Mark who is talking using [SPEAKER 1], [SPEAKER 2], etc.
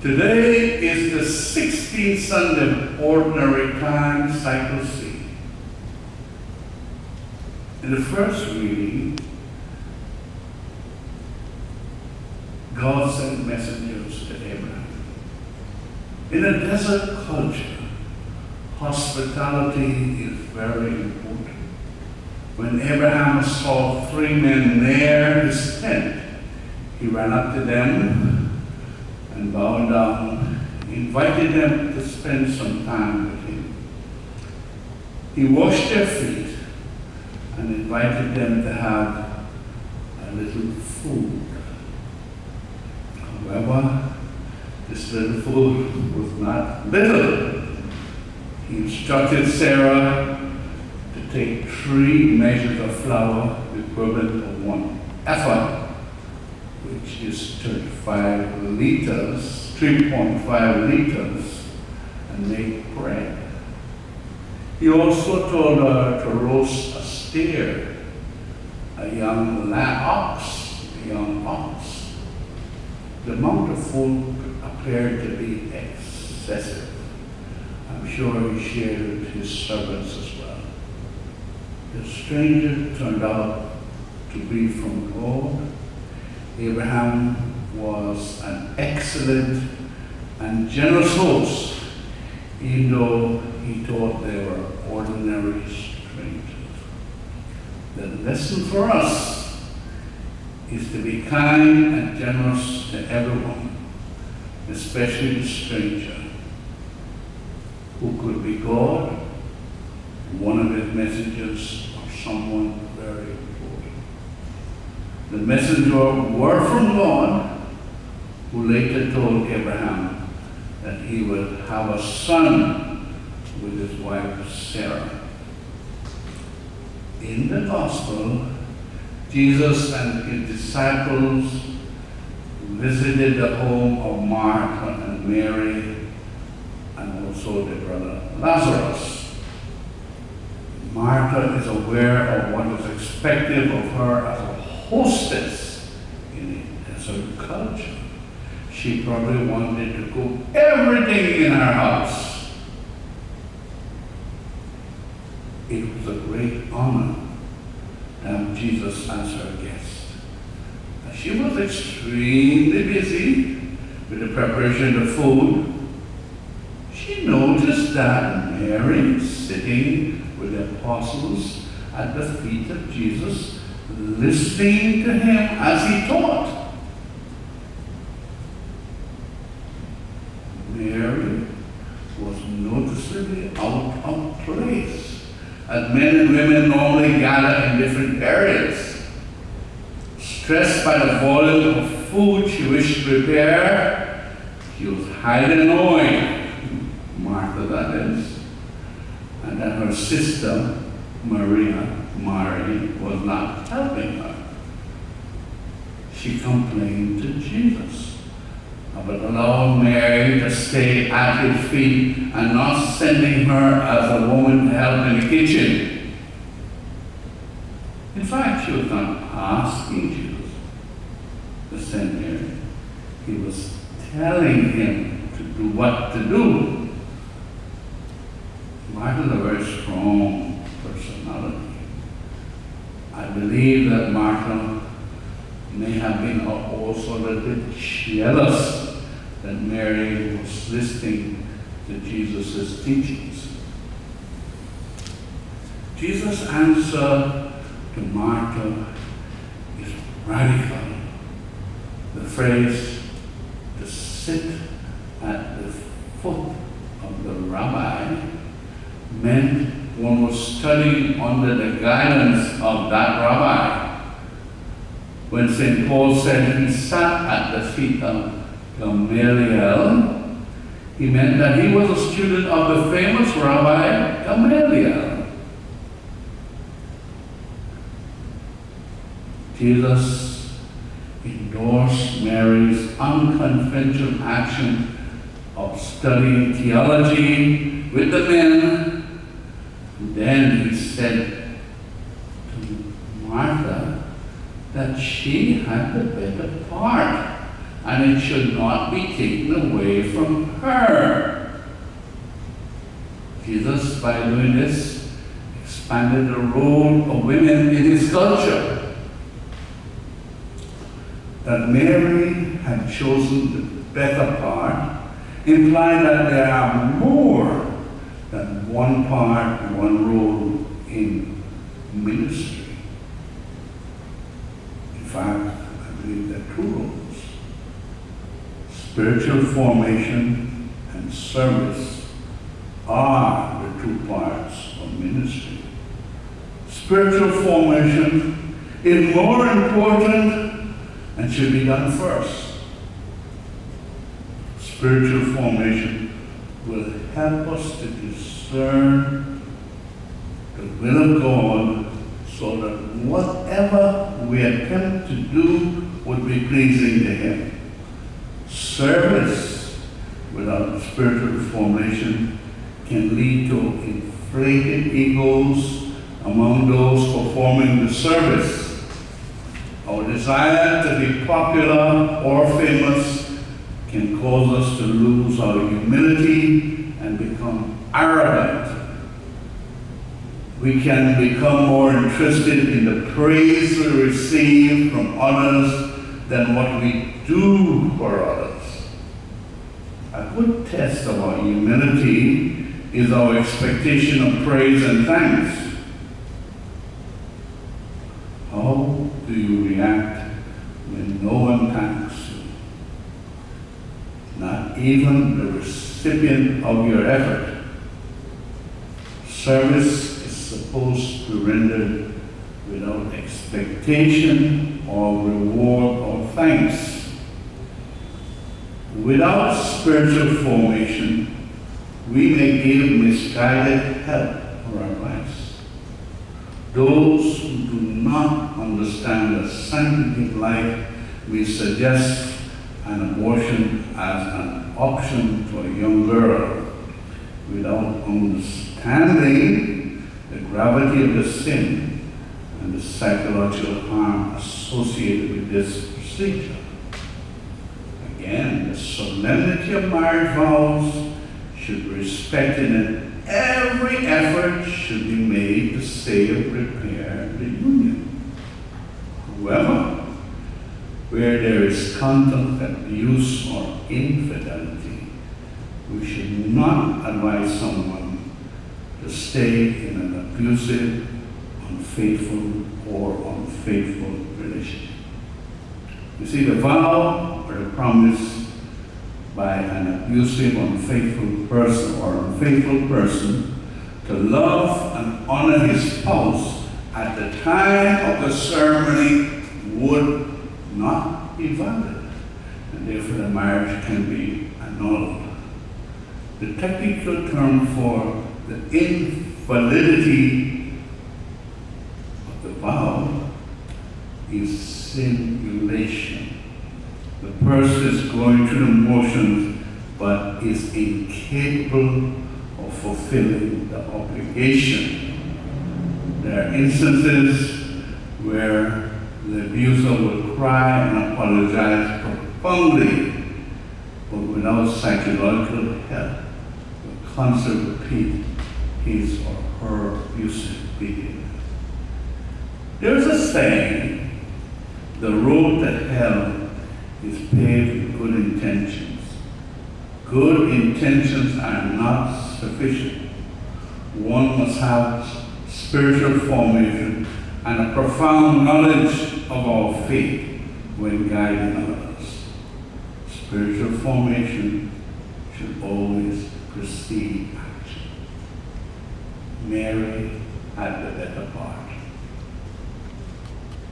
[SPEAKER 1] Today is the 16th Sunday of Ordinary Time, Cycle C. In the first reading, God sent messengers to Abraham. In a desert culture, hospitality is very important. When Abraham saw 3 men near his tent, he ran up to them and bowed down. He invited them to spend some time with him. He washed their feet and invited them to have a little food. However, this little food was not little. He instructed Sarah to take 3 measures of flour, equivalent of 1 ephah, which is 35 liters, 3.5 liters, and make bread. He also told her to roast a steer, a young ox. The amount of food appeared to be excessive. I'm sure he shared with his servants as well. The stranger turned out to be from God. Abraham was an excellent and generous host, even though he thought they were ordinary strangers. The lesson for us is to be kind and generous to everyone, especially the stranger, who could be God, one of his messengers, or someone very important. The messenger were from God, who later told Abraham that he would have a son with his wife Sarah. In the gospel, Jesus and his disciples visited the home of Martha and Mary, and also their brother Lazarus. Martha is aware of what is expected of her as a hostess in a desert culture. She probably wanted to cook everything in her house. It was a great honor to have Jesus as her guest. She was extremely busy with the preparation of food. She noticed that Mary, sitting with the apostles at the feet of Jesus, listening to him as he taught. Mary was noticeably out of place, as men and women normally gather in different areas. Stressed by the volume of food she wished to prepare, she was highly annoyed, Martha that is, and that her sister, Mary, was not helping her. She complained to Jesus about allowing Mary to stay at his feet and not sending her as a woman to help in the kitchen. In fact, she was not asking Jesus to send Mary. He was telling him to do what to do. Martha is a very strong personality. I believe that Martha may have been also a little bit jealous that Mary was listening to Jesus' teachings. Jesus' answer to Martha is radical. The phrase, to sit at the foot of the rabbi, meant one was studying under the guidance of that rabbi. When St. Paul said he sat at the feet of Gamaliel, he meant that he was a student of the famous Rabbi Gamaliel. Jesus endorsed Mary's unconventional action of studying theology with the men. Then he said to Martha that she had the better part and it should not be taken away from her. Jesus, by doing this, expanded the role of women in his culture. That Mary had chosen the better part implied that there are more than one part and one role in ministry. In fact, I believe there are two roles: spiritual formation and service are the two parts of ministry. Spiritual formation is more important and should be done first. Spiritual formation will help us to discern the will of God so that whatever we attempt to do would be pleasing to Him. Service without spiritual formation can lead to inflated egos among those performing the service. Our desire to be popular or famous can cause us to lose our humility and become arrogant. We can become more interested in the praise we receive from others than what we do for others. A good test of our humility is our expectation of praise and thanks. How do you react when no one thanks you? Not even the recipient of your effort. Service is supposed to be rendered without expectation or reward or thanks. Without spiritual formation, we may give misguided help or advice. Those who do not understand the sanctity of life, we suggest an abortion as an option for a young girl without understanding the gravity of the sin and the psychological harm associated with this procedure. Again, the solemnity of marriage vows should be respected, and every effort should be made to save or repair the union. However, where there is conduct, abuse, or infidelity, we should not advise someone to stay in an abusive, unfaithful, or unfaithful relationship. You see, the vow or the promise by an abusive, unfaithful person to love and honor his spouse at the time of the ceremony would not be valid, and therefore the marriage can be annulled. The technical term for the invalidity of the vow is simulation. The person is going through the motions but is incapable of fulfilling the obligation. There are instances where the abuser will cry and apologize profoundly, but without psychological help, will constantly repeat his or her abusive behavior. There's a saying, the road to hell is paved with good intentions. Good intentions are not sufficient. One must have spiritual formation and a profound knowledge of our faith when guiding others. Spiritual formation should always precede action. Mary had the better part.